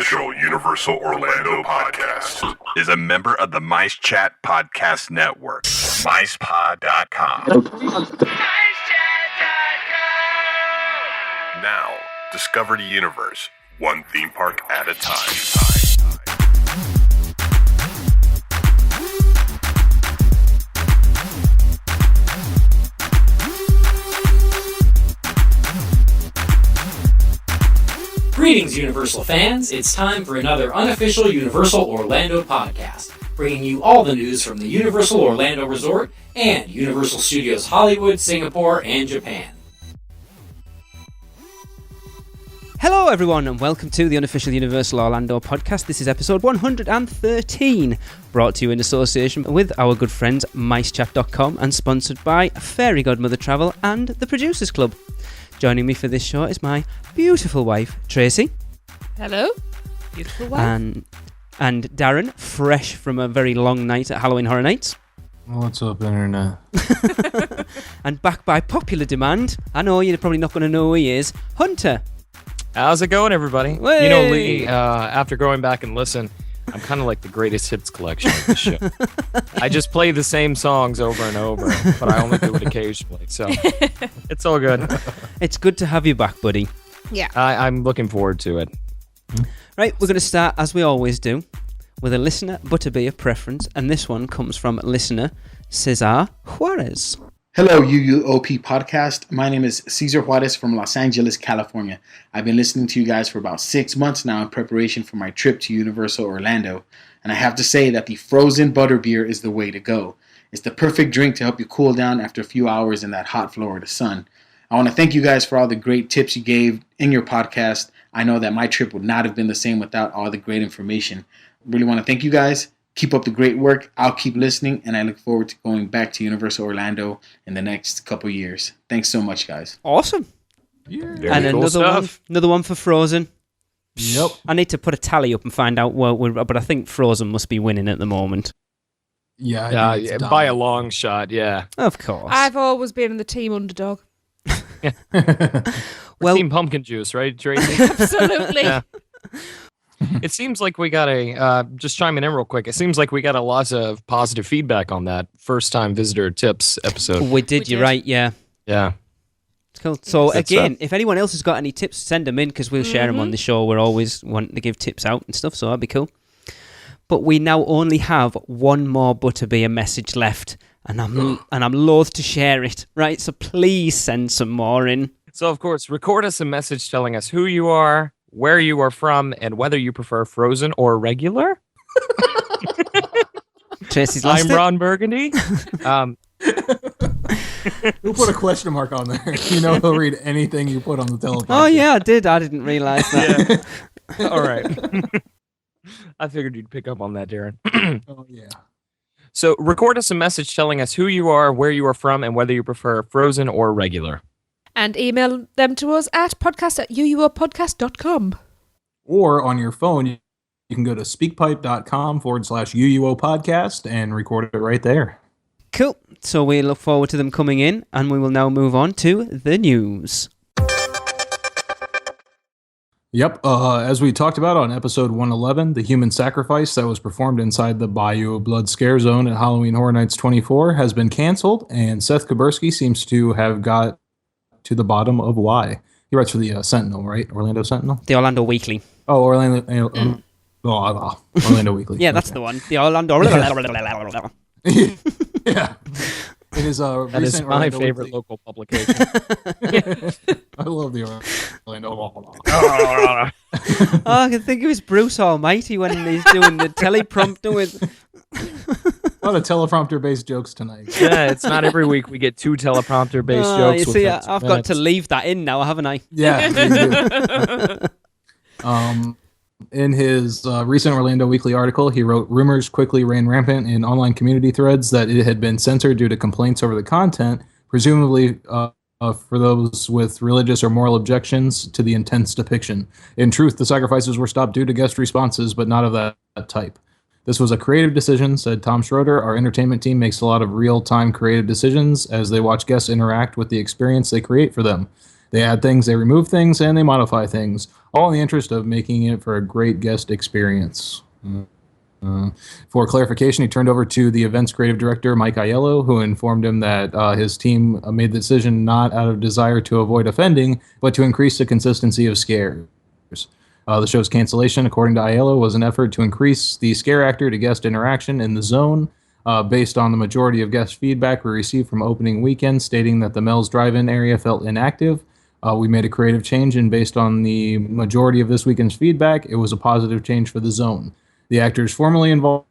unofficial Universal Orlando podcast is a member of the Mice Chat Podcast Network. MicePod.com. Now, discover the universe, one theme park at a time. Greetings, Universal fans. It's time for another unofficial Universal Orlando podcast, bringing you all the news from the Universal Orlando Resort and Universal Studios Hollywood, Singapore, and Japan. Hello everyone and welcome to the unofficial Universal Orlando podcast. This is episode 113, brought to you in association with our good friends MiceChat.com and sponsored by Fairy Godmother Travel and the Producers Club. Joining me for this show is my beautiful wife, Tracy. Hello, beautiful wife. And Darren, fresh from a very long night at Halloween Horror Nights. What's up, Internet? And back by popular demand, I know you're probably not going to know who he is, Hunter. How's it going, everybody? Way! You know, Lee, after going back and listen, I'm kind of like the greatest hits collection of the show. I just play the same songs over and over, but I only do it occasionally, so it's all good. It's good to have you back, buddy. Yeah. I'm looking forward to it. Right, we're going to start, as we always do, with a listener butterbeer preference, and this one comes from listener Cesar Juarez. Hello, UUOP podcast. My name is Cesar Juarez from Los Angeles, California. I've been listening to you guys for about 6 months now in preparation for my trip to Universal Orlando, and I have to say that the frozen butterbeer is the way to go. It's the perfect drink to help you cool down after a few hours in that hot Florida sun. I want to thank you guys for all the great tips you gave in your podcast. I know that my trip would not have been the same without all the great information. Really want to thank you guys. Keep up the great work. I'll keep listening, and I look forward to going back to Universal Orlando in the next couple years. Thanks so much, guys. Awesome. Very And cool another one for Frozen. Yep. I need to put a tally up and find out but I think Frozen must be winning at the moment. Yeah, I think it's by a dominant. long shot, yeah. Of course. I've always been in the team underdog. Well- Team Pumpkin Juice, right, Tracy? Absolutely. Yeah. It seems like we got just chiming in real quick, it seems like we got a lot of positive feedback on that first-time visitor tips episode. We did, you're right, yeah. Yeah. Cool. So That's again, if anyone else has got any tips, send them in because we'll share them on the show. We're always wanting to give tips out and stuff, so that'd be cool. But we now only have one more butterbeer message left, and I'm loath to share it. Right, so please send some more in. So, of course, record us a message telling us who you are, where you are from, and whether you prefer frozen or regular. Tracy's lost I'm it. Ron Burgundy. Who put a question mark on there? You know he'll read anything you put on the teleprompter. Oh yeah, I did. I didn't realise that. Yeah. All right. I figured you'd pick up on that, Darren. Oh, yeah. So record us a message telling us who you are, where you are from, and whether you prefer frozen or regular. And email them to us at podcast@uuopodcast.com. Or on your phone, you can go to speakpipe.com/UUO podcast and record it right there. Cool. So we look forward to them coming in, and we will now move on to the news. Yep, as we talked about on episode 111, the human sacrifice that was performed inside the Bayou of Blood Scare Zone at Halloween Horror Nights 24 has been canceled, and Seth Kubersky seems to have got to the bottom of why. He writes for the Sentinel, right? Orlando Sentinel? The Orlando Weekly. Oh, Orlando Weekly. Yeah, that's Okay. the one. The Orlando. Yeah. It is That recent is my Orlando favorite Weekly. local publication. I love the Orlando. Oh, I can think of his Bruce Almighty when he's doing the teleprompter with. A lot of teleprompter-based jokes tonight. Yeah, it's not every week we get 2 teleprompter-based jokes. You see, within I've 2 got to minutes. leave that in now, haven't I? Yeah. You do. In his recent Orlando Weekly article, he wrote, rumors quickly ran rampant in online community threads that it had been censored due to complaints over the content, presumably for those with religious or moral objections to the intense depiction. In truth, the sacrifices were stopped due to guest responses, but not of that type. This was a creative decision, said Tom Schroeder. Our entertainment team makes a lot of real-time creative decisions as they watch guests interact with the experience they create for them. They add things, they remove things, and they modify things, all in the interest of making it for a great guest experience. For clarification, he turned over to the event's creative director, Mike Aiello, who informed him that his team made the decision not out of desire to avoid offending, but to increase the consistency of scares. The show's cancellation, according to Aiello, was an effort to increase the scare actor to guest interaction in the zone, based on the majority of guest feedback we received from opening weekend stating that the Mel's drive-in area felt inactive. We made a creative change, and based on the majority of this weekend's feedback, it was a positive change for the zone. The actors formerly involved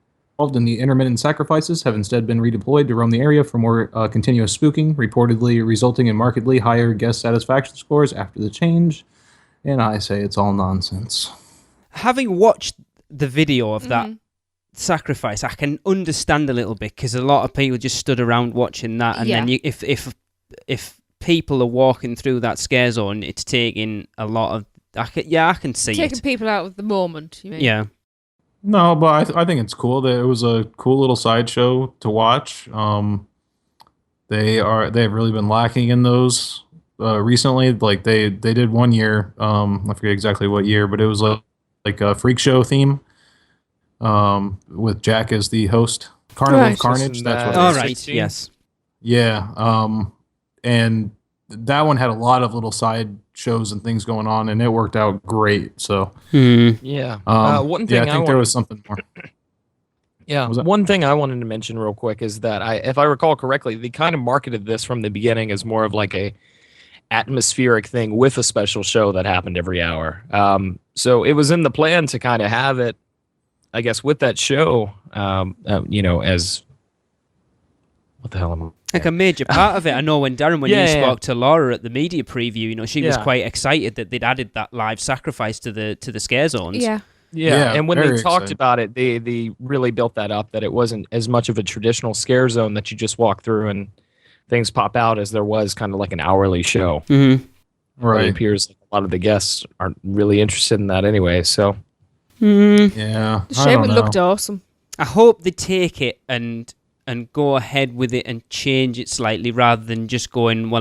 in the intermittent sacrifices have instead been redeployed to roam the area for more continuous spooking, reportedly resulting in markedly higher guest satisfaction scores after the change. And I say it's all nonsense. Having watched the video of that sacrifice, I can understand a little bit, because a lot of people just stood around watching that, and then if people are walking through that scare zone, it's taking a lot of... I can see taking people out of the moment, you mean? Yeah. No, but I think it's cool that it was a cool little sideshow to watch. They have really been lacking in those recently. Like they did one year, I forget exactly what year, but it was like a freak show theme, with Jack as the host. Carnival of Carnage. That's what. All right. Yes. Yeah. And that one had a lot of little side shows and things going on, and it worked out great. So yeah. One thing I think there was something more. Yeah, one thing I wanted to mention real quick is that if I recall correctly, they kind of marketed this from the beginning as more of like a atmospheric thing with a special show that happened every hour. So it was in the plan to kind of have it, I guess, with that show, as what the hell am I? Like a major part of it. I know when you spoke to Laura at the media preview, she was quite excited that they'd added that live sacrifice to the scare zones. Yeah, and when they talked about it, they really built that up, that it wasn't as much of a traditional scare zone that you just walk through and things pop out, as there was kind of like an hourly show. Mm-hmm. Right. It appears like a lot of the guests aren't really interested in that anyway, so... Yeah. Shame, it looked awesome. I hope they take it and go ahead with it and change it slightly, rather than just going,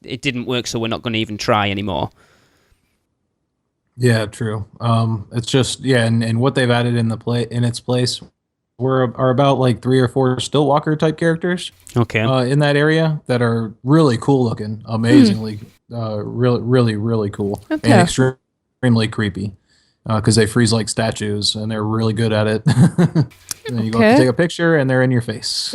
it didn't work, so we're not going to even try anymore. Yeah, true. It's just, and what they've added in its place are about like 3 or 4 Stillwalker type characters. Okay. In that area that are really cool looking, amazingly, really, really cool, and extremely creepy. Because they freeze like statues, and they're really good at it. And then you go up to take a picture, and they're in your face.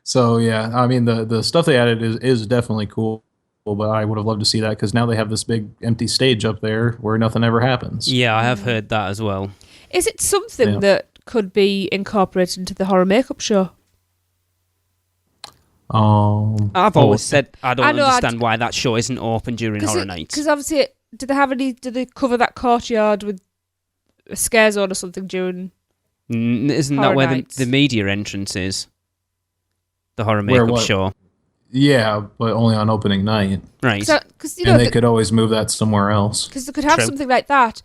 So yeah, I mean the stuff they added is definitely cool, but I would have loved to see that, because now they have this big empty stage up there where nothing ever happens. Yeah, I have heard that as well. Is it something that could be incorporated into the horror makeup show? I've always said I don't understand why that show isn't open during horror nights. Because obviously, did they cover that courtyard with a scare zone or something during? Isn't that where the media entrance is? The horror makeup show. Yeah, but only on opening night. Right. And they could always move that somewhere else. Because they could have something like that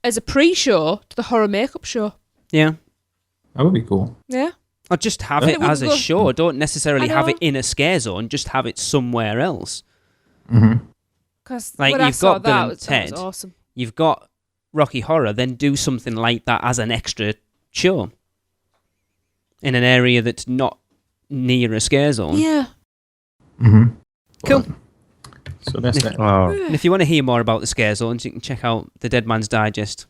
as a pre-show to the horror makeup show. Yeah. That would be cool. Yeah. Or just have it as a show. Don't necessarily have it in a scare zone. Just have it somewhere else. Mm-hmm. Because you've got Bill and Ted. Awesome. You've got Rocky Horror. Then do something like that as an extra show in an area that's not near a scare zone. Yeah. Mm-hmm. Cool. So that's that. And if you want to hear more about the scare zones, you can check out the Dead Man's Digest.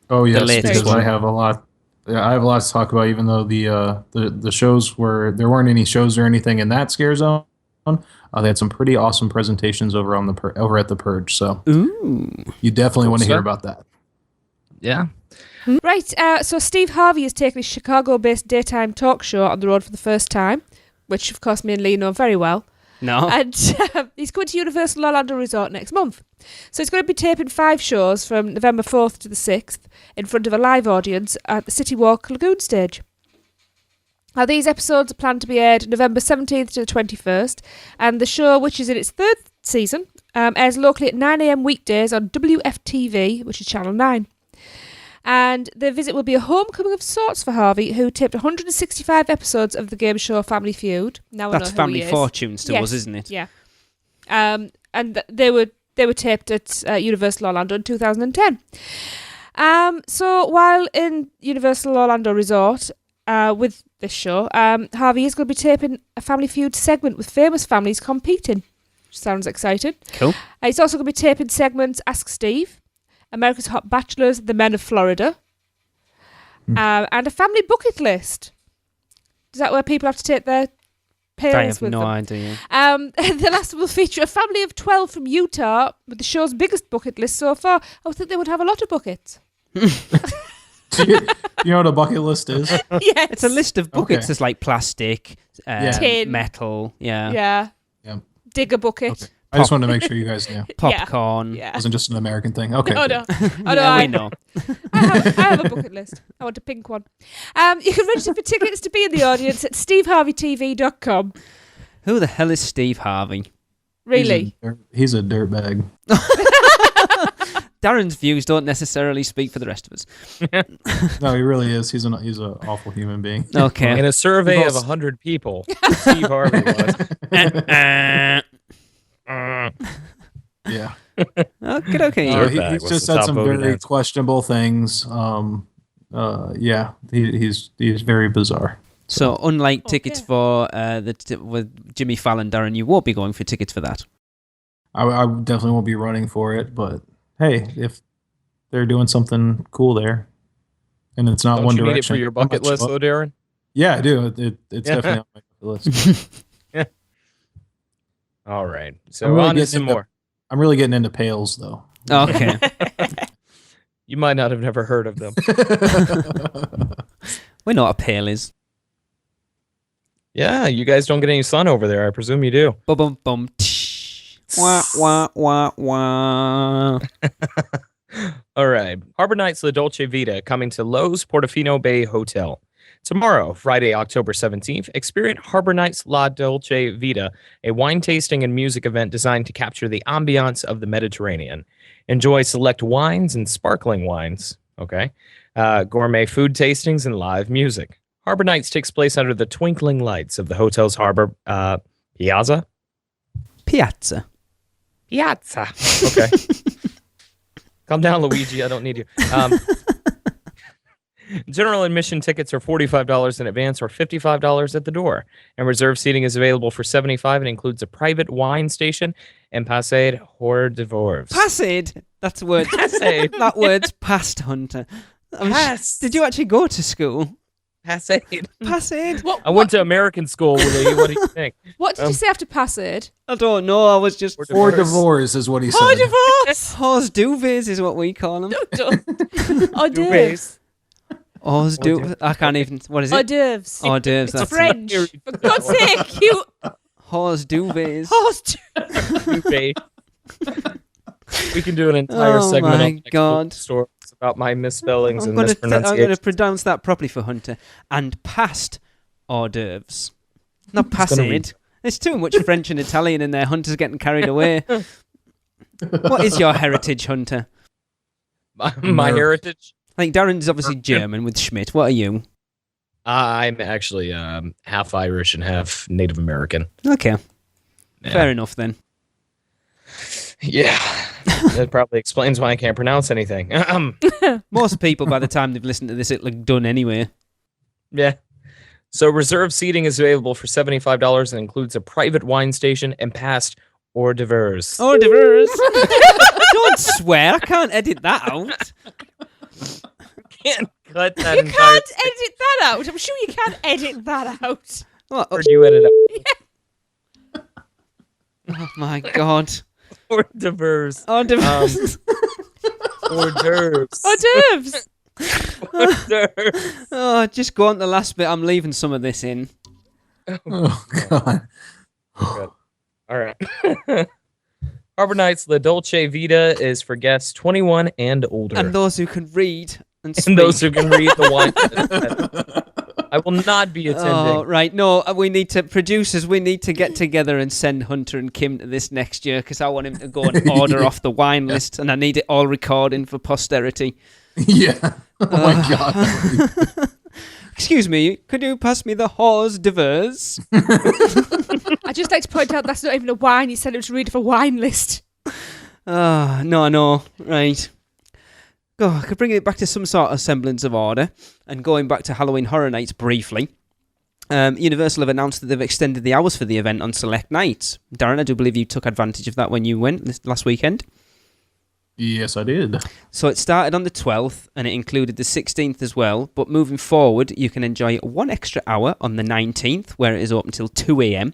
Oh yes, the latest because one. I have a lot to talk about. Even though the shows there weren't any shows or anything in that scare zone. They had some pretty awesome presentations over at the Purge. So you definitely want to hear about that. Yeah. Right. So Steve Harvey has taken his Chicago-based daytime talk show on the road for the first time, which of course me and Lee know very well. No. And he's coming to Universal Orlando Resort next month. So he's going to be taping 5 shows from November 4th to the 6th in front of a live audience at the City Walk Lagoon stage. Now, these episodes are planned to be aired November 17th to the 21st, and the show, which is in its 3rd season, airs locally at 9 a.m. weekdays on WFTV, which is Channel 9. And the visit will be a homecoming of sorts for Harvey, who taped 165 episodes of the game show Family Feud. Now That's I know Family who he is. Fortunes to us, isn't it? Yeah. and they were taped at Universal Orlando in 2010. So while in Universal Orlando Resort with this show, Harvey is going to be taping a Family Feud segment with famous families competing. Which sounds exciting. Cool. He's also going to be taping segments Ask Steve, America's Hot Bachelors, The Men of Florida, and a family bucket list. Is that where people have to take their pails I have with no them? idea. The last will feature a family of 12 from Utah with the show's biggest bucket list so far. I would think they would have a lot of buckets. You know what a bucket list is? Yes. It's a list of buckets. Okay. There's like plastic, Tin. metal, Yeah. Dig a bucket. Okay. I just wanted to make sure you guys knew. popcorn. Yeah. It wasn't just an American thing. Okay. Oh, good. no. Oh, no, Yeah, I we know. I have a bucket list. I want a pink one. You can register for tickets to be in the audience at steveharveytv.com. Who the hell is Steve Harvey? Really? He's a dirtbag. Darren's views don't necessarily speak for the rest of us. No, he really is. He's an awful human being. Okay. In a survey of 100 people, Steve Harvey was. Yeah. Okay. Dirtbag He's was just the said top some voting very answer. questionable things. Yeah, he's very bizarre. So, unlike tickets Okay. for with Jimmy Fallon, Darren, you won't be going for tickets for that. I definitely won't be running for it, but hey, if they're doing something cool there, and it's not Don't One you need it Direction, for your I bucket might show list, up. though, Darren? Yeah, I do. It's Yeah. definitely on my bucket list. All right. I'm So really on to getting some into- more. I'm really getting into pails, though. Okay. You might not have never heard of them. We know what a pail is. Yeah, you guys don't get any sun over there. I presume you do. Bum bum bum. Tsh. Wah wah wah wah. All right. Harbor Nights La Dolce Vita coming to Lowe's Portofino Bay Hotel. Tomorrow, Friday, October 17th, experience Harbor Nights La Dolce Vita, a wine tasting and music event designed to capture the ambiance of the Mediterranean. Enjoy select wines and sparkling wines, gourmet food tastings and live music. Harbor Nights takes place under the twinkling lights of the hotel's harbor piazza. Piazza. Piazza. Okay. Calm down, Luigi. I don't need you. General admission tickets are $45 in advance or $55 at the door. And reserved seating is available for $75 and includes a private wine station and passade hors d'oeuvres. Passade. That's word. Passade. That word's past, Hunter. Did you actually go to school? Passade. Passade. I went to American school, Willie. What do you think? What did you say after passade? I don't know. I was just. Or divorce is what he said. Oh, divorce! Hors d'oeuvres is what we call them. Hors d'oeuvres. Hors d'oeuvres. I can't even. What is Hors it? d'oeuvres. Hors d'oeuvres. It's That's it. French. For God's sake, you Hors d'oeuvres. hors d'oeuvres. Okay. We can do an entire Oh segment my on next God. week's stories about my misspellings I'm and going to mispronunciations. pronounce that properly for Hunter. And past hors d'oeuvres. Not gonna read. passade. There's too much French and Italian in there. Hunter's getting carried away. What is your heritage, Hunter? My heritage? Like Darren's obviously German with Schmidt. What are you? I'm actually half Irish and half Native American. Okay. Yeah. Fair enough then. Yeah. That probably explains why I can't pronounce anything. Most people, by the time they've listened to this, it'll look done anyway. Yeah. So reserved seating is available for $75 and includes a private wine station and past hors d'oeuvres. Hors d'oeuvres. Don't swear. I can't edit that out. Can't cut that You entire can't edit that out. I'm sure you can't edit that out. What? Or do you edit out Oh my God. hors d'oeuvres? Hors d'oeuvres. Hors d'oeuvres. Hors d'oeuvres. Hors d'oeuvres. Oh, just go on to the last bit. I'm leaving some of this in. Oh God. Good. All right. Harbor Nights La Dolce Vita is for guests 21 and older. And those who can read and speak. And those who can read the wine. I will not be attending. Oh, right. No, we need to, producers, we need to get together and send Hunter and Kim to this next year because I want him to go and order off the wine list and I need it all recording for posterity. Yeah. Oh my God. Excuse me, could you pass me the hors d'oeuvres? I'd just like to point out that's not even a wine. You said it was read of a wine list. No, right. I could bring it back to some sort of semblance of order. And going back to Halloween Horror Nights briefly, Universal have announced that they've extended the hours for the event on select nights. Darren, I do believe you took advantage of that when you went this last weekend. Yes, I did. So it started on the 12th, and it included the 16th as well. But moving forward, you can enjoy 1 extra hour on the 19th, where it is open till 2 a.m.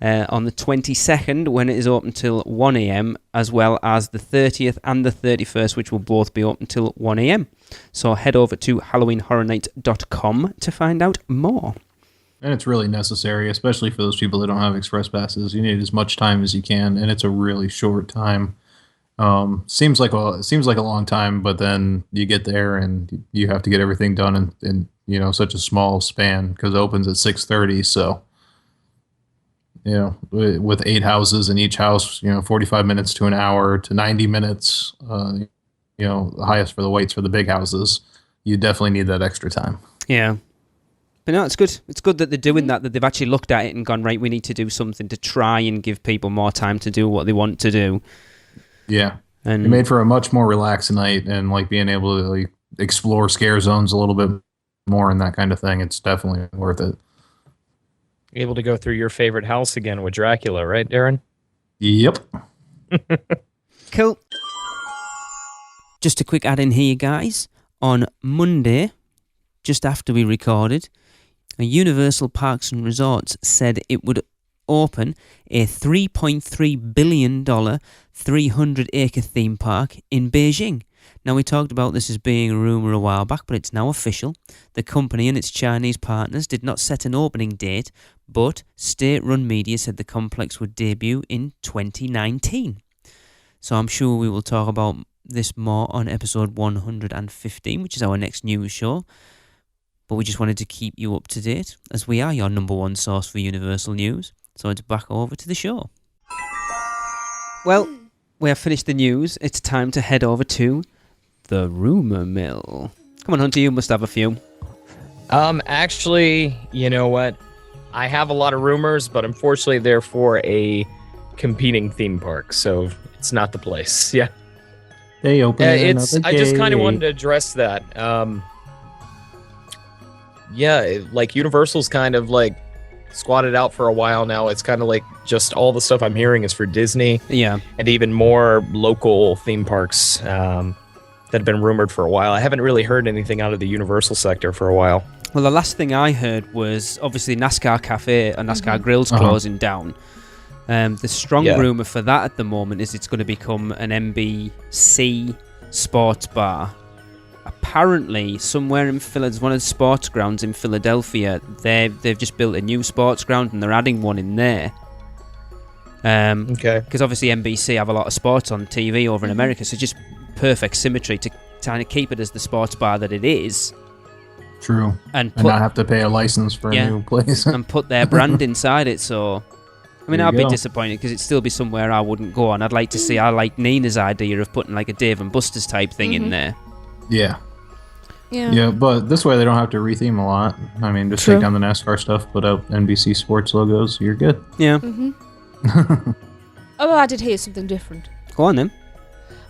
On the 22nd, when it is open till 1 a.m., as well as the 30th and the 31st, which will both be open till 1 a.m. So head over to HalloweenHorrorNight.com to find out more. And it's really necessary, especially for those people that don't have express passes. You need as much time as you can, and it's a really short time. Seems like a long time, but then you get there and you have to get everything done in such a small span because it opens at 6:30. So with 8 houses in each house, 45 minutes to an hour to 90 minutes. The highest for the waits for the big houses. You definitely need that extra time. Yeah. But no, it's good. It's good that they're doing that they've actually looked at it and gone, right, we need to do something to try and give people more time to do what they want to do. Yeah. And it made for a much more relaxed night and being able to explore scare zones a little bit more and that kind of thing. It's definitely worth it. Able to go through your favorite house again with Dracula, right, Darren? Yep. Cool. Just a quick add in here, guys. On Monday, just after we recorded, Universal Parks and Resorts said it would open a $3.3 billion 300-acre theme park in Beijing. Now, we talked about this as being a rumour a while back, but it's now official. The company and its Chinese partners did not set an opening date, but state-run media said the complex would debut in 2019. So I'm sure we will talk about this more on episode 115, which is our next news show. But we just wanted to keep you up to date, as we are your number one source for Universal news. So it's back over to the show. Well, we have finished the news. It's time to head over to the Rumour Mill. Come on, Hunter, you must have a few. Actually, you know what? I have a lot of rumors, but unfortunately they're for a competing theme park, so it's not the place. Yeah. They open I just kind of wanted to address that. Universal's kind of squatted out for a while now. It's kind of just all the stuff I'm hearing is for Disney. Yeah. And even more local theme parks that have been rumored for a while. I haven't really heard anything out of the Universal sector for a while. Well, the last thing I heard was obviously NASCAR Cafe and NASCAR Grill's closing down. The strong rumour for that at the moment is it's going to become an NBC sports bar. Apparently, somewhere in one of the sports grounds in Philadelphia, they've just built a new sports ground and they're adding one in there. Okay. Because obviously NBC have a lot of sports on TV over in America, so just perfect symmetry to kind of keep it as the sports bar that it is. True. And not have to pay a license for a new place. And put their brand inside it, so... I mean, I'd be disappointed because it'd still be somewhere I wouldn't go on. I'd like to see... I like Nina's idea of putting a Dave and Buster's type thing in there. Yeah. Yeah, but this way they don't have to retheme a lot. I mean, just take down the NASCAR stuff, put out NBC Sports logos, you're good. Yeah. Oh, I did hear something different. Go on then.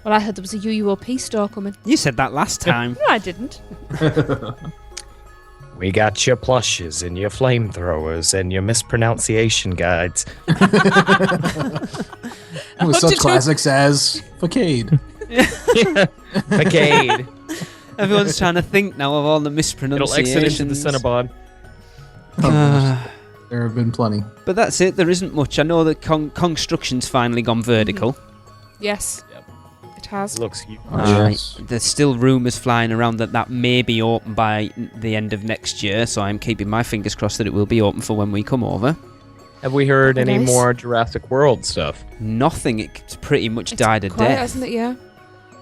Well, I heard there was a UUOP store coming. You said that last time. No, I didn't. We got your plushes and your flamethrowers and your mispronunciation guides. With such classics as Facade. Facade. Everyone's trying to think now of all the mispronunciations. It'll exit into the Cinnabon. There have been plenty. But that's it. There isn't much. I know that Kongstruction's finally gone vertical. Yes. It has. Looks huge. There's still rumours flying around that may be open by the end of next year, so I'm keeping my fingers crossed that it will be open for when we come over. Have we heard any more Jurassic World stuff? Nothing. It's pretty much died a quiet, death. Hasn't it? Yeah.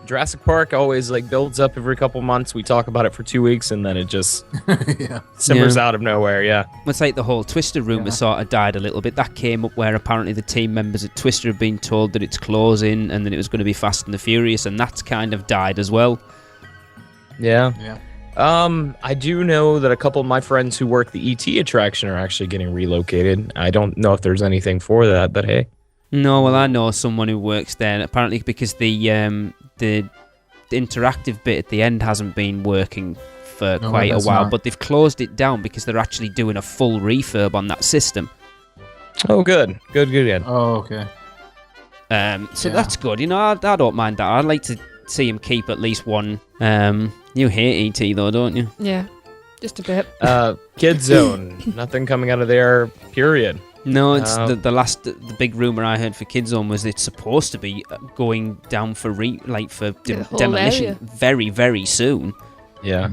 Jurassic Park always builds up every couple months. We talk about it for 2 weeks and then it just simmers out of nowhere. Yeah, it's like the whole Twister rumour sort of died a little bit. That came up where apparently the team members at Twister have been told that it's closing and that it was going to be Fast and the Furious, and that's kind of died as well. Yeah. I do know that a couple of my friends who work the ET attraction are actually getting relocated. I don't know if there's anything for that, but hey. No, well, I know someone who works there, and apparently because the interactive bit at the end hasn't been working for quite a while, but they've closed it down because they're actually doing a full refurb on that system. Oh, good. Good. Oh, okay. So that's good. You know, I don't mind that. I'd like to see him keep at least one. You hate ET though, don't you? Yeah, just a bit. Kid Zone. Nothing coming out of there, period. No, it's the big rumor I heard for Kid Zone was it's supposed to be going down for demolition area. very, very soon. Yeah.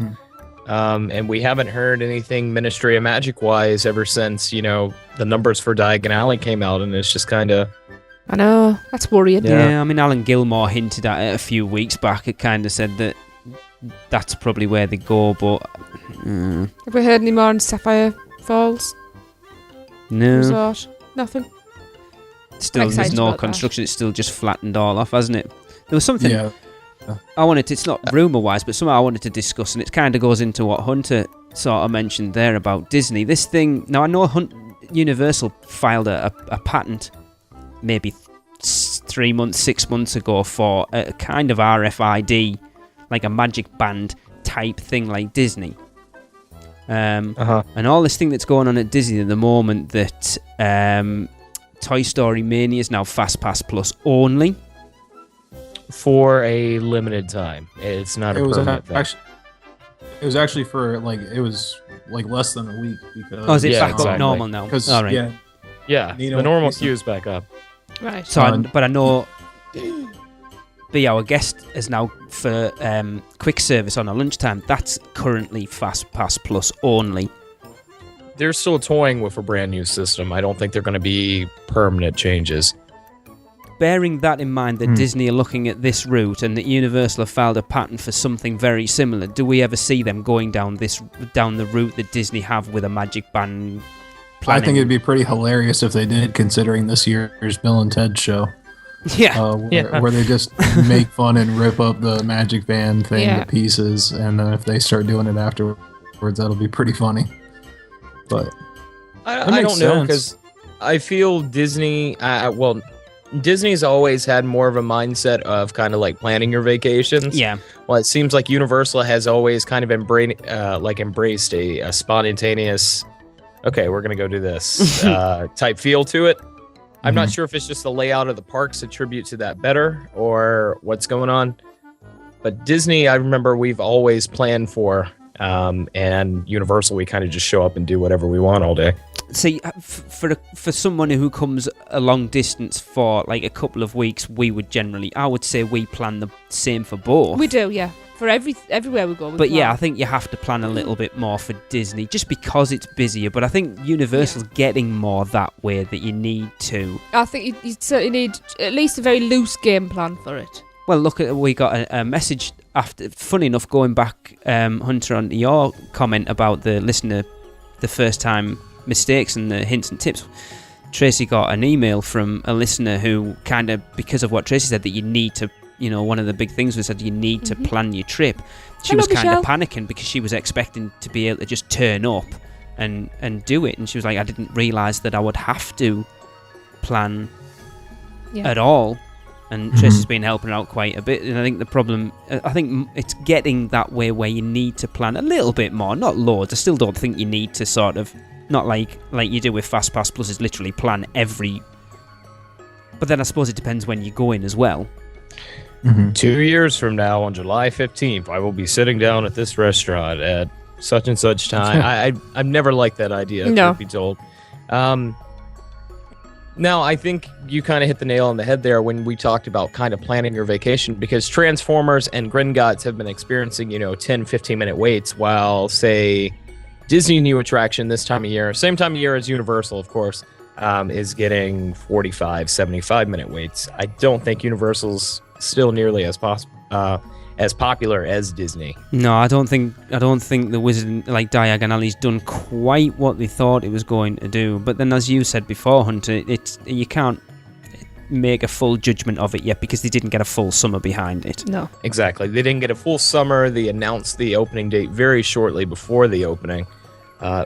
And we haven't heard anything Ministry of Magic wise ever since, the numbers for Diagon Alley came out, and it's just kind of... I know, that's worrying. Yeah, I mean, Alan Gilmore hinted at it a few weeks back. It kind of said that that's probably where they go, but... Have we heard any more on Sapphire Falls? No. Resort? Nothing? Still, there's no construction. It's still just flattened all off, hasn't it? There was something... Yeah. I wanted to, it's not rumour-wise, but something I wanted to discuss, and it kind of goes into what Hunter sort of mentioned there about Disney. This thing... Now, I know Universal filed a patent maybe 3 months, 6 months ago for a kind of RFID, like a magic band type thing like Disney. And all this thing that's going on at Disney at the moment that Toy Story Mania is now FastPass Plus only. For a limited time. It's not a permanent thing. It was actually for it was less than a week because. Oh, is it back up normal now? All right. Yeah, the normal queue is back up. Right. So, but I know B, our guest, is now for quick service on a lunchtime. That's currently FastPass Plus only. They're still toying with a brand new system. I don't think they're going to be permanent changes. Bearing that in mind that Disney are looking at this route and that Universal have filed a patent for something very similar, do we ever see them going down the route that Disney have with a magic band planning? I think it'd be pretty hilarious if they did, considering this year's Bill and Ted show. Yeah. Where they just make fun and rip up the magic band thing to pieces, and then if they start doing it afterwards, that'll be pretty funny. But I don't know, because I feel Disney... Disney's always had more of a mindset of kind of like planning your vacations. Yeah. Well, it seems like Universal has always kind of embraced a spontaneous, okay, we're going to go do this type feel to it. I'm not sure if it's just the layout of the parks attribute to that better or what's going on. But Disney, I remember we've always planned for, and Universal, we kind of just show up and do whatever we want all day. See, for someone who comes a long distance for like a couple of weeks, I would say we plan the same for both. We do, yeah. For everywhere we go. But yeah, I think you have to plan a little bit more for Disney just because it's busier. But I think Universal's getting more that way that you need to. I think you certainly need at least a very loose game plan for it. Well, look, we got a message after. Funny enough, going back, Hunter, on your comment about the listener, the first time mistakes and the hints and tips. Tracy got an email from a listener who kind of, because of what Tracy said, that you need to, one of the big things was that you need to plan your trip. She was kind of panicking because she was expecting to be able to just turn up and do it. And she was like, I didn't realise that I would have to plan at all. And Tracy's been helping out quite a bit. And I think the problem, it's getting that way where you need to plan a little bit more, not loads. I still don't think you need to sort of, not like you do with FastPass Plus, is literally plan every... But then I suppose it depends when you go in as well. 2 years from now, on July 15th, I will be sitting down at this restaurant at such and such time. I've never liked that idea, truth be told. Now, I think you kind of hit the nail on the head there when we talked about kind of planning your vacation, because Transformers and Gringotts have been experiencing, 10, 15-minute waits, while, say, Disney's new attraction this time of year, same time of year as Universal, of course, is getting 45, 75-minute waits. I don't think Universal's still nearly as popular as Disney. No, I don't think the Wizard, like Diagon Alley's done quite what they thought it was going to do. But then, as you said before, Hunter, you can't make a full judgment of it yet because they didn't get a full summer behind it. No. Exactly. They didn't get a full summer. They announced the opening date very shortly before the opening.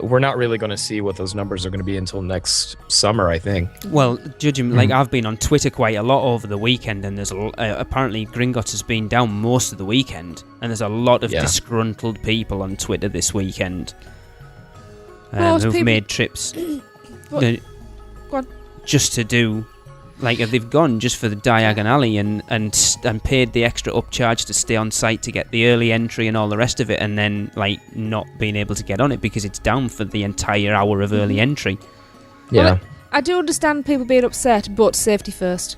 We're not really going to see what those numbers are going to be until next summer, I think. Well, judging, like, I've been on Twitter quite a lot over the weekend, and there's apparently Gringotts has been down most of the weekend, and there's a lot of disgruntled people on Twitter this weekend who've made trips just to do, like, they've gone just for the Diagon Alley and paid the extra upcharge to stay on site to get the early entry and all the rest of it, and then, like, not being able to get on it because it's down for the entire hour of early entry. Yeah. Well, I do understand people being upset, but safety first.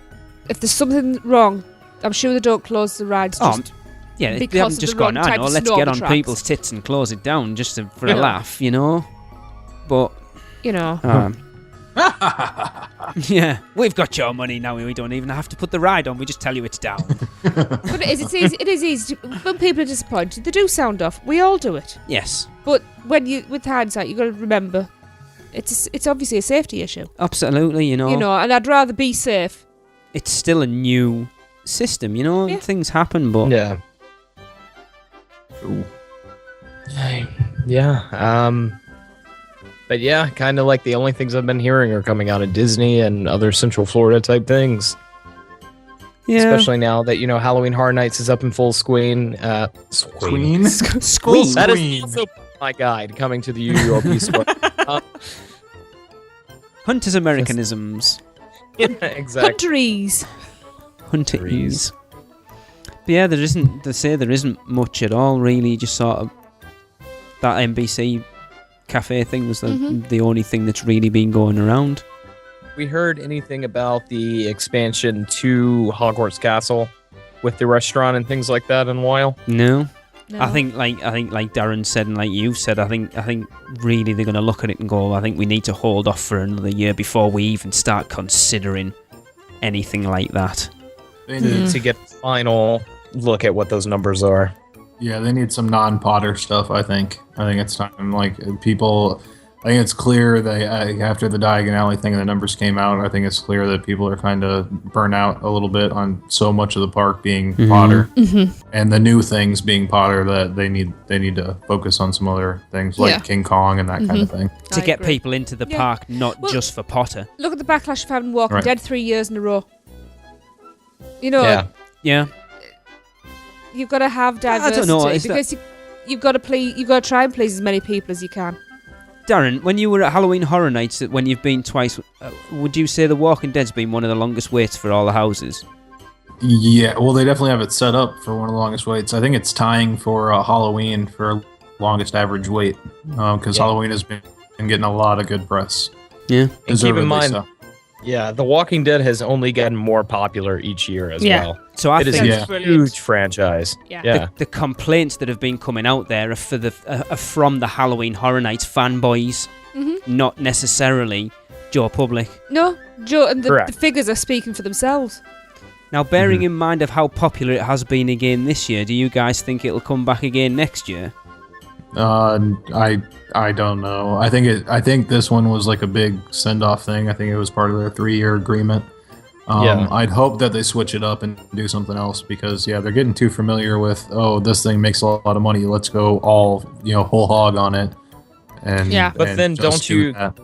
If there's something wrong, I'm sure they don't close the rides just yeah, because they haven't of just the gone, wrong type no, of let's snow get the on tracks. people's tits and close it down just for a laugh, you know? But, You know. yeah, we've got your money now. We don't even have to put the ride on. We just tell you it's down. But it's easy. It is easy. When people are disappointed, they do sound off. We all do it. Yes. But with hindsight, you've got to remember, it's obviously a safety issue. Absolutely, you know. And I'd rather be safe. It's still a new system, you know. Yeah. Things happen, but Yeah. Ooh. Yeah. But yeah, kind of like the only things I've been hearing are coming out of Disney and other Central Florida type things. yeah. Especially now that, Halloween Horror Nights is up in full swing. Queen? Squeeze. That is also my guide coming to the UUOP store. Hunter's Americanisms. Yeah, exactly. Hunteries. But yeah, there isn't much at all, really. Just sort of that NBC cafe thing was the only thing that's really been going around. We heard anything about the expansion to Hogwarts Castle with the restaurant and things like that in a while? No. I think like Darren said and like you've said, I think really they're going to look at it and go, I think we need to hold off for another year before we even start considering anything like that. They need To get the final look at what those numbers are. Yeah, they need some non-Potter stuff, I think. I think it's time. Like, people... I think it's clear that after the Diagon Alley thing and the numbers came out, I think it's clear that people are kind of burnt out a little bit on so much of the park being Potter. And the new things being Potter, that they need to focus on some other things, like King Kong and that kind of thing. To I get agree. people into the park, not just for Potter. Look at the backlash of having Walking Right. Dead 3 years in a row. You know, Yeah. you've got to have diversity don't know, is because you've got to try and please as many people as you can. Darren, when you were at Halloween Horror Nights, when you've been twice, would you say The Walking Dead's been one of the longest waits for all the houses? Yeah, well, they definitely have it set up for one of the longest waits. I think it's tying for Halloween for longest average wait, because Halloween has been getting a lot of good press. Yeah. And keep in Deservedly mind, so. The Walking Dead has only gotten more popular each year as well. So I It is think a huge franchise. Yeah. the complaints that have been coming out there are from the Halloween Horror Nights fanboys, not necessarily Joe Public. No, Joe, and the Correct. figures are speaking for themselves. Now, bearing in mind of how popular it has been again this year, do you guys think it'll come back again next year? I don't know. I think this one was like a big send-off thing. I think it was part of their 3-year agreement. I'd hope that they switch it up and do something else because they're getting too familiar with, this thing makes a lot of money. Let's go all whole hog on it. And But then just do that.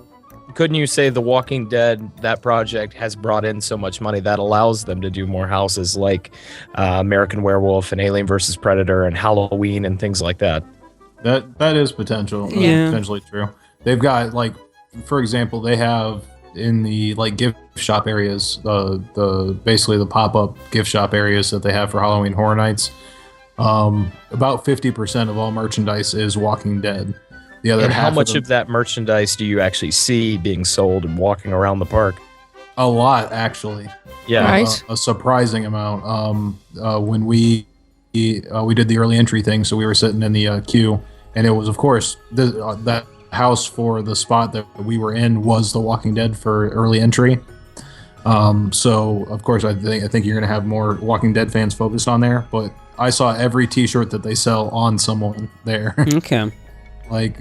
couldn't you say The Walking Dead, that project has brought in so much money that allows them to do more houses like American Werewolf and Alien vs. Predator and Halloween and things like that? That is potential. Potentially true. They've got, like, for example, they have in the like gift shop areas, the basically the pop-up gift shop areas that they have for Halloween Horror Nights. About 50% of all merchandise is Walking Dead. The other And half how much them, of that merchandise do you actually see being sold and walking around the park? a lot actually. Yeah. Right. A surprising amount. When we did the early entry thing, so we were sitting in the queue, and it was, of course, that house for the spot that we were in was The Walking Dead for early entry. So of course, I think you're gonna have more Walking Dead fans focused on there. But I saw every T-shirt that they sell on someone there. Okay. like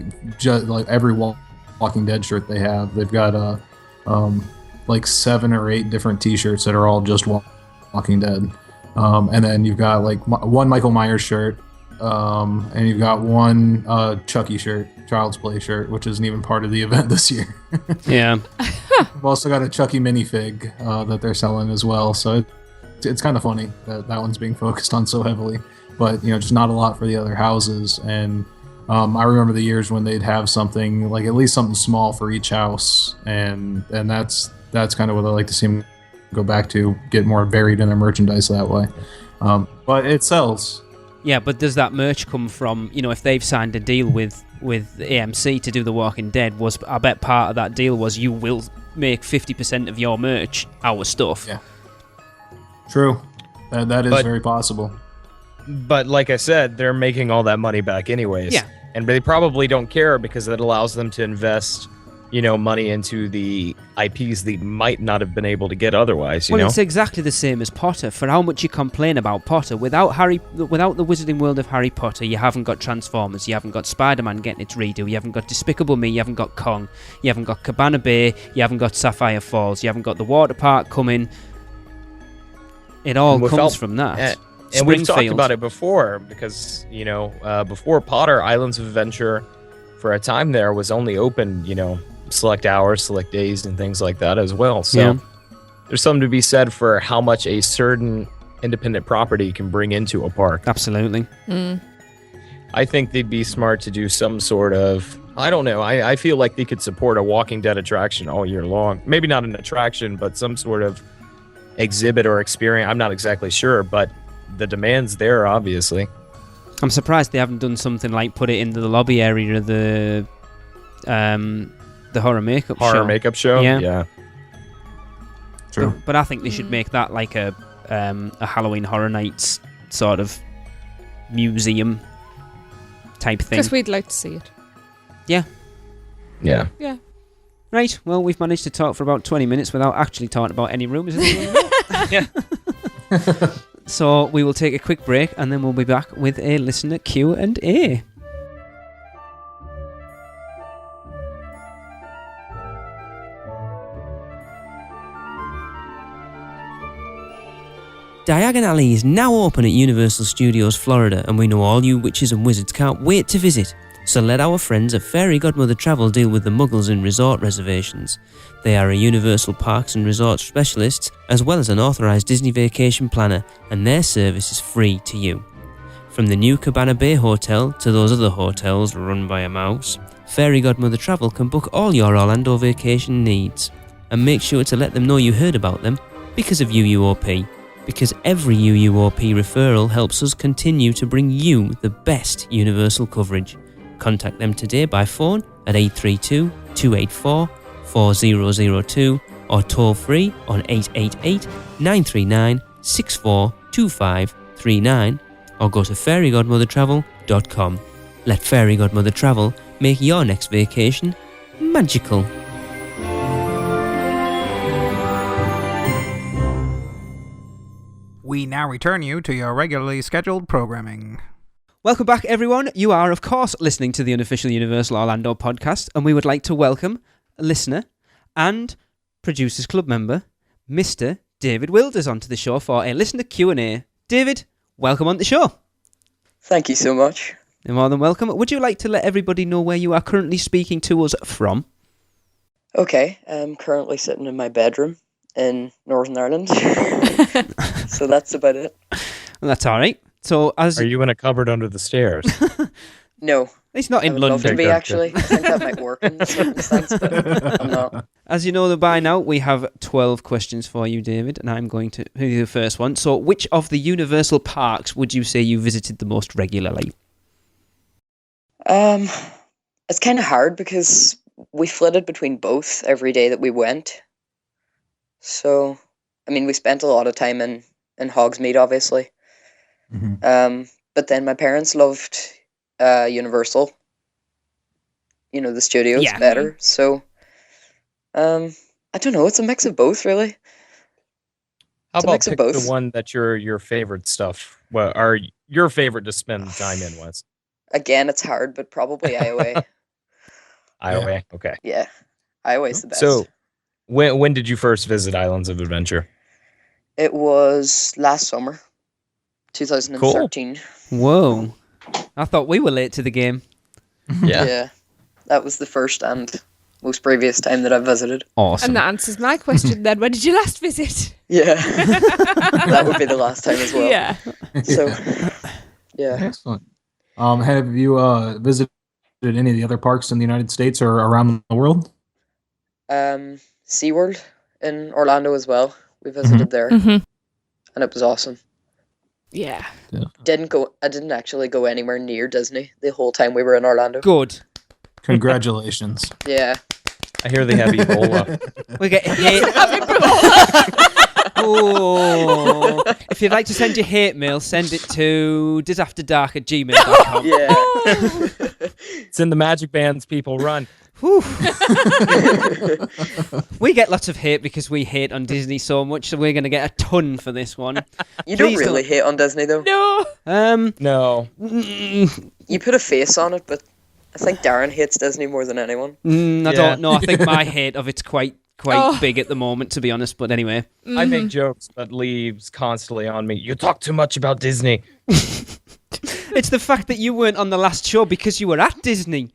every Walking Dead shirt they have. They've got like 7 or 8 different T-shirts that are all just Walking Dead. And then you've got like one Michael Myers shirt, and you've got one Chucky shirt, Child's Play shirt, which isn't even part of the event this year. Yeah. We've also got a Chucky minifig that they're selling as well. So it's kind of funny that one's being focused on so heavily. But, just not a lot for the other houses. And I remember the years when they'd have something, like at least something small for each house. And that's kind of what I like to see them go back to, get more varied in their merchandise that way. But it sells. Yeah, but does that merch come from, if they've signed a deal with AMC to do The Walking Dead, I bet part of that deal was you will make 50% of your merch our stuff. Yeah. True. That is very possible. But like I said, they're making all that money back anyways. Yeah. And they probably don't care because it allows them to invest, money into the IPs they might not have been able to get otherwise, you know? It's exactly the same as Potter. For how much you complain about Potter, without the Wizarding World of Harry Potter, you haven't got Transformers, you haven't got Spider-Man getting its redo, you haven't got Despicable Me, you haven't got Kong, you haven't got Cabana Bay, you haven't got Sapphire Falls, you haven't got the water park coming. It all comes from that. And we've talked about it before because, before Potter, Islands of Adventure, for a time there, was only open, select hours, select days, and things like that as well. So there's something to be said for how much a certain independent property can bring into a park. Absolutely. I think they'd be smart to do some sort of, I don't know, I feel like they could support a Walking Dead attraction all year long. Maybe not an attraction, but some sort of exhibit or experience. I'm not exactly sure, but the demand's there, obviously. I'm surprised they haven't done something like put it into the lobby area of the horror makeup show. Horror makeup show? Yeah. True. But I think they should make that like a Halloween Horror Nights sort of museum type thing. Because we'd like to see it. Yeah. Yeah. Yeah. Right, well, we've managed to talk for about 20 minutes without actually talking about any rumours. Yeah. So we will take a quick break and then we'll be back with a listener Q&A. Diagon Alley is now open at Universal Studios Florida, and we know all you witches and wizards can't wait to visit. So let our friends at Fairy Godmother Travel deal with the muggles in resort reservations. They are a Universal Parks and Resorts specialist, as well as an authorised Disney vacation planner, and their service is free to you. From the new Cabana Bay Hotel to those other hotels run by a mouse, Fairy Godmother Travel can book all your Orlando vacation needs. And make sure to let them know you heard about them because of UUOP. Because every UUOP referral helps us continue to bring you the best Universal coverage. Contact them today by phone at 832-284-4002 or toll free on 888-939-642539 or go to fairygodmothertravel.com. Let Fairy Godmother Travel make your next vacation magical. We now return you to your regularly scheduled programming. Welcome back, everyone. You are, of course, listening to the unofficial Universal Orlando podcast, and we would like to welcome a listener and Producers Club member, Mr. David Wilders, onto the show for a listener Q&A. David, welcome on the show. Thank you so much. You're more than welcome. Would you like to let everybody know where you are currently speaking to us from? Okay, I'm currently sitting in my bedroom in Northern Ireland. So that's about it. Well, that's all right. So, Are you in a cupboard under the stairs? No. It's not in I would London. love to be, actually. I think that might work in a certain sense, but I'm not. As you know by now, we have 12 questions for you, David, and I'm going to do the first one. So, which of the Universal parks would you say you visited the most regularly? It's kind of hard because we flitted between both every day that we went. So, I mean, we spent a lot of time in Hogsmeade, obviously. Mm-hmm. But then my parents loved Universal, the studios better. So, I don't know. It's a mix of both, really. How about pick the one that your favorite stuff, or your favorite to spend time in was? Again, it's hard, but probably Iowa. Iowa, okay. Yeah, Iowa's the best. So, When did you first visit Islands of Adventure? It was last summer, 2013. Whoa. I thought we were late to the game. Yeah. That was the first and most previous time that I visited. Awesome. And that answers my question then. When did you last visit? Yeah. That would be the last time as well. Yeah. So, yeah. Excellent. Have you visited any of the other parks in the United States or around the world? SeaWorld in Orlando as well. We visited there, Mhm. and it was awesome. Yeah. I didn't actually go anywhere near Disney the whole time we were in Orlando. Good. Congratulations. Yeah. I hear they have Ebola. We get hate. Oh. If you'd like to send your hate mail, send it to disafterdark@gmail.com. Yeah. It's in the Magic Bands, people run. Whew. We get lots of hate because we hate on Disney so much, so we're going to get a ton for this one. You don't Please really hate on Disney though. No. No. You put a face on it, but I think Darren hates Disney more than anyone. I don't know. I think my hate of it's quite big at the moment, to be honest. But anyway, I make jokes, but Lee's constantly on me. You talk too much about Disney. it's the fact that you weren't on the last show because you were at Disney.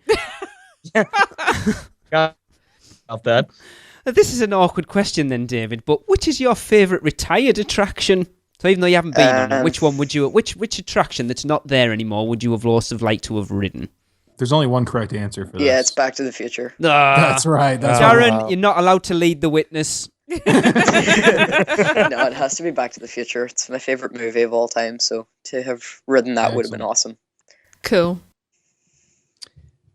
About that. This is an awkward question then, David, but which is your favourite retired attraction? So even though you haven't been on it, which one would you, which attraction that's not there anymore would you have liked to have ridden? There's only one correct answer for this. Yeah, it's Back to the Future. That's right. Darren, you're not allowed to lead the witness. No, it has to be Back to the Future. It's my favourite movie of all time, so to have ridden that would have been awesome. Cool.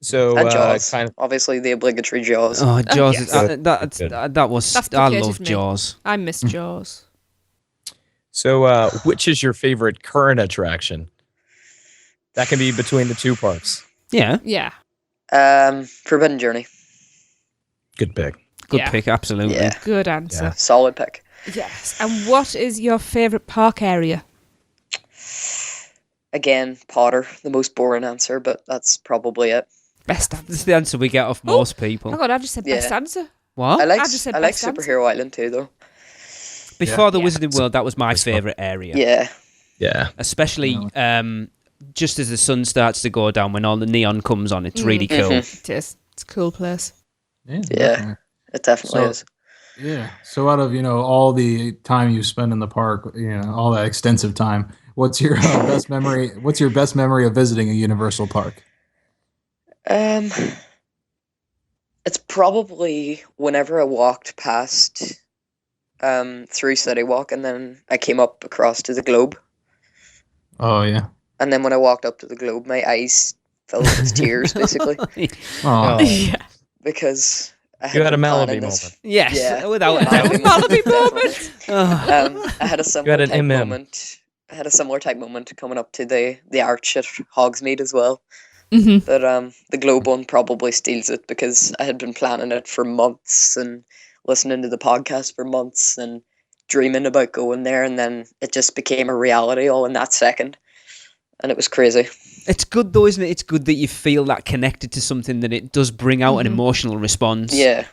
So, And Jaws. kind of, obviously the obligatory Jaws. Oh, Jaws! yes. That was. That's I dictated love me. Jaws. I miss Jaws. so which is your favorite current attraction? That can be between the two parks. Yeah, Yeah. Forbidden Journey. Good pick. good Yeah. pick. Absolutely. Yeah. Good answer. Solid pick. Yes. And what is your favourite park area? Again, Potter, the most boring answer, but that's probably it. Best This answer. is the answer we get off most people. Oh God, I just said best Yeah. answer. What? I like just said I like best answer. Superhero Island too, though. Before the Yeah. Wizarding World, that was my favourite area. Yeah. Yeah. Especially just as the sun starts to go down when all the neon comes on. It's really cool. It is. It's a cool place. Yeah. definitely. It definitely So- is. Yeah. So out of all the time you spend in the park, all that extensive time, what's your best memory? What's your best memory of visiting a Universal park? It's probably whenever I walked past through City Walk, and then I came up across to the Globe, Oh yeah. and then when I walked up to the Globe, my eyes filled with tears, basically, Oh. Yeah. because I You had a been Malaby planning this- moment. Yes, Yeah. without a Malaby doubt. Malaby moment. Oh. I had a similar had an type MM. moment. I had a similar type moment coming up to the arch at Hogsmeade as well. Mm-hmm. But the Globe one probably steals it because I had been planning it for months and listening to the podcast for months and dreaming about going there, and then it just became a reality all in that second, and it was crazy. It's good though, isn't it? It's good that you feel that connected to something, that it does bring out an emotional response. Yeah,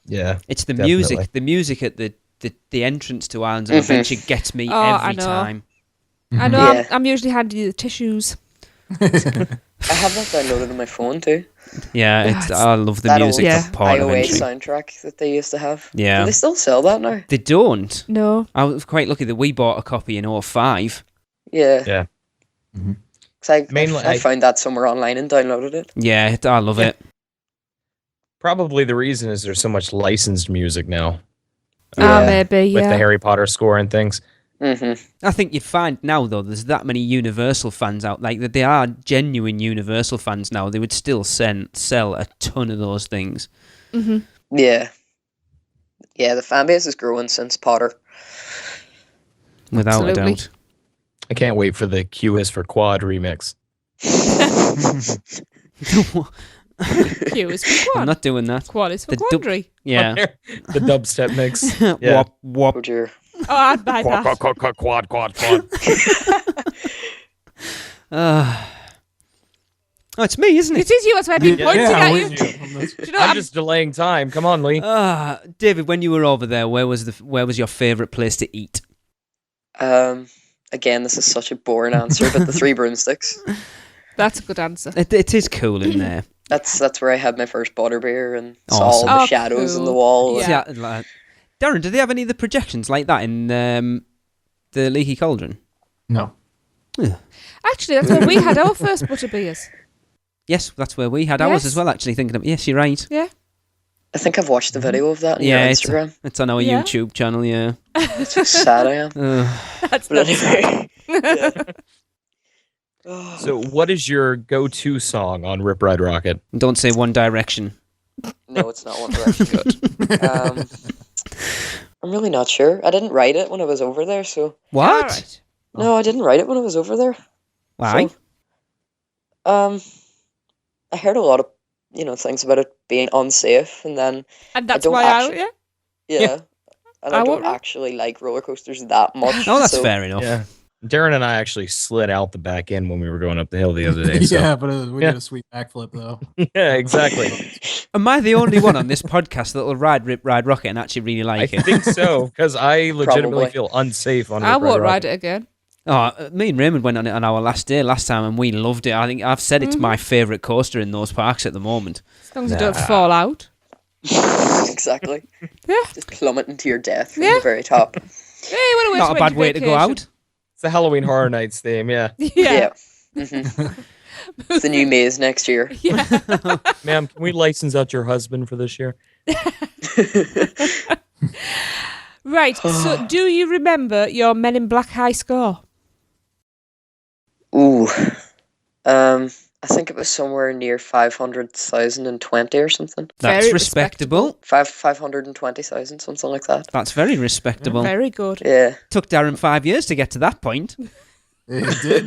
Yeah. It's the Definitely. music. The music at the entrance to Islands of Adventure gets me I every know. time. I know. Yeah. I'm usually handing you the tissues. I have that downloaded on my phone too. Yeah, Yes. I love the That music old of Port of iOA Entry. soundtrack that they used to have. Yeah. Do they still sell that now? They don't. No. I was quite lucky that we bought a copy in 05. Yeah. Yeah. 'Cause I Mainly- I found that somewhere online and downloaded it. Yeah, I love it. Probably the reason is there's so much licensed music now. Yeah. Maybe, With yeah. the Harry Potter score and things. I think you'd find now, though, there's that many Universal fans out, like that they are genuine Universal fans now. They would still sell a ton of those things. Yeah. Yeah, the fan base is growing since Potter. Without Absolutely. a doubt. I can't wait for the Q is for Quad remix. Q is for I'm quad. not doing that. Quad is for The dub- quandary. Yeah. The dubstep mix. Yeah. Wop, wop. Oh dear. Oh, I'd buy Quad, that. quad, quad, quad, quad, quad. Oh, it's me, isn't It it? is you. That's why I've been pointing at you. you. Do you know, I'm just delaying time. Come on, Lee. David, when you were over there, where was your favourite place to eat? Again, this is such a boring answer, but the Three Broomsticks. That's a good answer. It is cool in there. That's where I had my first butterbeer and saw Awesome. all the Oh, shadows cool. on the wall. Yeah. See, Darren, do they have any of the projections like that in the Leaky Cauldron? No. Actually, that's where we had our first butterbeers. Yes, that's where we had ours Yes. as well, actually, thinking of... Yes, you're right. Yeah. I think I've watched the video of that on your it's Instagram. it's on our Yeah. YouTube channel, yeah. That's how sad I am. That's But not anyway. So, what is your go-to song on Rip Ride Rocket? Don't say One Direction. No, it's not One Direction. I'm really not sure. I didn't write it when I was over there, so... What? All right. No, I didn't write it when I was over there. Why? So, I heard a lot of, things about it being unsafe, and then And that's don't why actually- I... yeah, and I I don't won't- actually like roller coasters that much. Oh, that's so- fair enough. Yeah. Darren and I actually slid out the back end when we were going up the hill the other day. So. Yeah, but we Yeah. did a sweet backflip though. Yeah, exactly. Am I the only one on this podcast that will ride Rip Ride Rocket and actually really I like it? think so, because I legitimately Probably. feel unsafe on I Rip won't Ride ride Rocket. it again. Oh, me and Raymond went on it on our last time and we loved it. I think I've said it's my favourite coaster in those parks at the moment. As long as you don't fall out. exactly. Yeah. Just plummet into your death from Yeah. the very top. Hey, what a way Not a bad way to go out. It's the Halloween Horror Nights theme, yeah. Yeah. Mhm. It's the new maze next year. Yeah. Ma'am, can we license out your husband for this year? Right. So, do you remember your Men in Black high score? Ooh. I think it was somewhere near 500,020 or something. That's Very respectable. 520,000, something like that. That's very respectable. Very good. Yeah. Took Darren 5 years to get to that point. It did.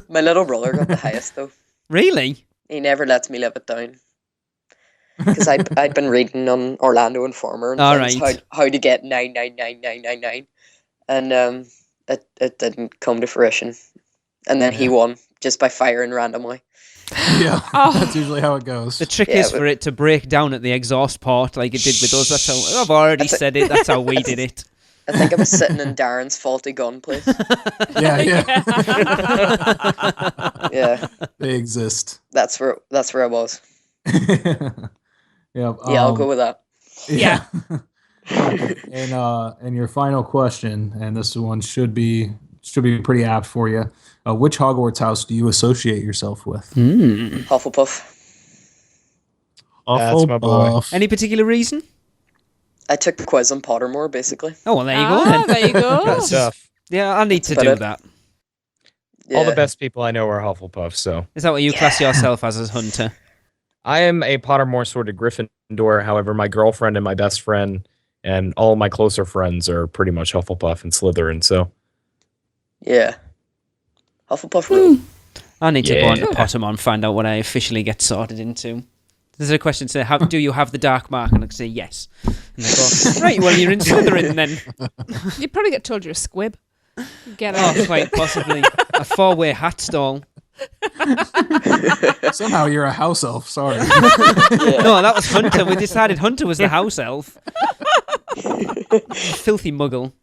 My little brother got the highest, though. Really? He never lets me live it down. Because I'd been reading on Orlando Informer and All things, right. how to get 9999999. And it didn't come to fruition. And then he won just by firing randomly. Yeah, Oh. that's usually how it goes. The trick Yeah, is but- for it to break down at the exast part like it did with us. That's how I've already said it. That's how we did it. I think I was sitting in Darren's faulty gun place. Yeah, Yeah, they exist. that's where I was. Yeah, Yeah, I'll go with that. Yeah. And your final question, and this one should be pretty apt for you. Which Hogwarts house do you associate yourself with? Hufflepuff. That's my boy. Hufflepuff. Any particular reason? I took the quiz on Pottermore, basically. Oh, well, there you go then. There you go. Good stuff. Yeah, I need to But do it- that. Yeah. All the best people I know are Hufflepuff, so. Is that what you class yourself as Hunter? I am a Pottermore sort of Gryffindor. However, my girlfriend and my best friend and all my closer friends are pretty much Hufflepuff and Slytherin, so. Yeah. Hufflepuff rule. I need to go on to Yeah. Pottermore and find out what I officially get sorted into. There's a question say, do you have the dark mark? And I say yes. And they go, right, well, you're in Slytherin then. You'd probably get told you're a squib. Get Oh, out. quite possibly. A 4-way hat stall. Somehow you're a house elf. Sorry. No, that was Hunter. We decided Hunter was the house elf. Filthy muggle.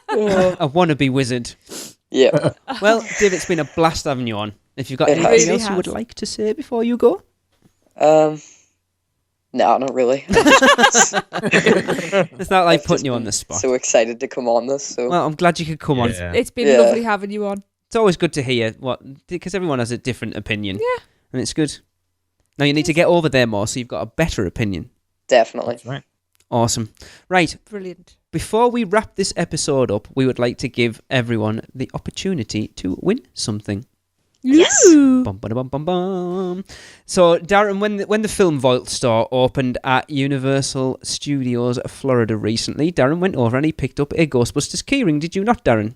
A wannabe wizard. Yeah. Well, Dave, it's been a blast having you on. If you've got It anything has. else you would like to say before you go? No, not really. It's not like I've putting just you on been the spot. So excited to come on this. So Well, I'm glad you could come on. Yeah. It's been Yeah. lovely having you on. It's always good to hear because everyone has a different opinion. Yeah. And it's good. Now you need to get over there more so you've got a better opinion. definitely. That's right. Awesome. Right, Brilliant. before we wrap this episode up, we would like to give everyone the opportunity to win something. Yes. Bum, bum, bum, bum. So, Darren, when the Film Vault store opened at Universal Studios Florida recently, Darren went over and he picked up a Ghostbusters keyring. Did you not, Darren?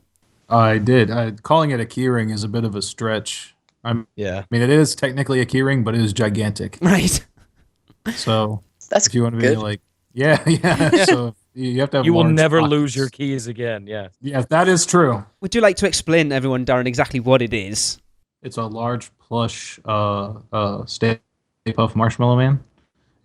I did. Calling it a keyring is a bit of a stretch. Yeah. I mean, it is technically a keyring, but it is gigantic. Right. So That's if you want to be good. like, yeah. So you have to have. You will large never pockets. lose your keys again, yeah. Yeah, that is true. Would you like to explain to everyone, Darren, exactly what it is? It's a large plush Stay Puft Marshmallow Man.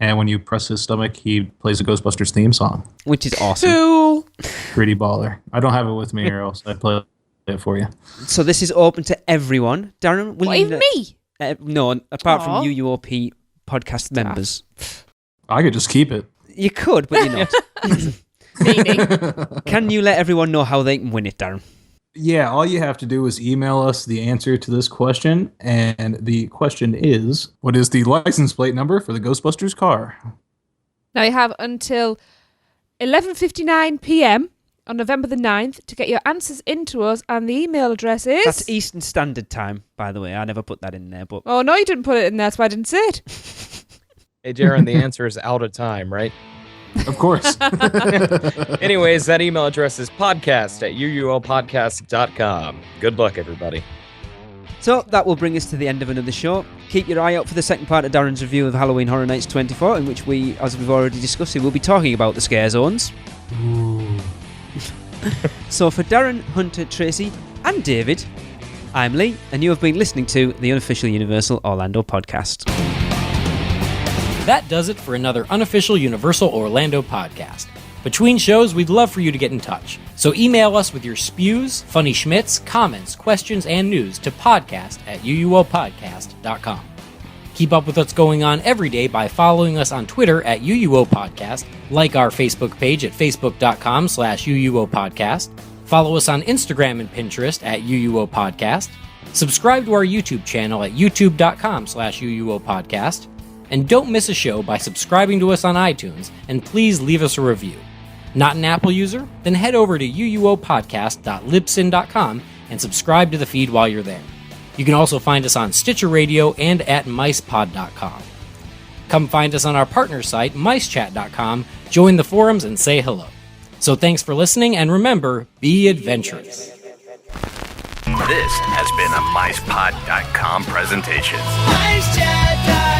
And when you press his stomach, he plays a Ghostbusters theme song. Which is awesome. Cool. Pretty baller. I don't have it with me, or else I'd play it for you. So this is open to everyone. Darren, will What, you... even me? No, apart Aw. from UUOP podcast members. I could just keep it. You could, but you're not. Meaning. Can you let everyone know how they can win it, Darren? Yeah, all you have to do is email us the answer to this question. And the question is, what is the license plate number for the Ghostbusters car? Now you have until 11:59 p.m. on November the 9th to get your answers into us, and the email address is... That's Eastern Standard Time, by the way. I never put that in there, but... Oh, no, you didn't put it in there. That's why I didn't say it. Hey, Darren, the answer is out of time, right? Of course. Anyways, that email address is podcast@uuopodcast.com. Good luck, everybody. So that will bring us to the end of another show. Keep your eye out for the second part of Darren's review of Halloween Horror Nights 24, in which we, as we've already discussed, we'll be talking about the scare zones. So for Darren, Hunter, Tracy, and David, I'm Lee, and you have been listening to the unofficial Universal Orlando podcast. That does it for another unofficial Universal Orlando podcast. Between shows, we'd love for you to get in touch. So email us with your spews, funny schmitz, comments, questions, and news to podcast@uuopodcast.com. Keep up with what's going on every day by following us on Twitter @UUOPodcast, like our Facebook page at facebook.com/UUOPodcast, follow us on Instagram and Pinterest @UUOPodcast, subscribe to our YouTube channel at youtube.com/UUOPodcast, and don't miss a show by subscribing to us on iTunes, and please leave us a review. Not an Apple user? Then head over to uuopodcast.libsyn.com and subscribe to the feed while you're there. You can also find us on Stitcher Radio and at micepod.com. Come find us on our partner site, micechat.com, join the forums, and say hello. So thanks for listening, and remember, be adventurous. This has been a micepod.com presentation. MiceChat.com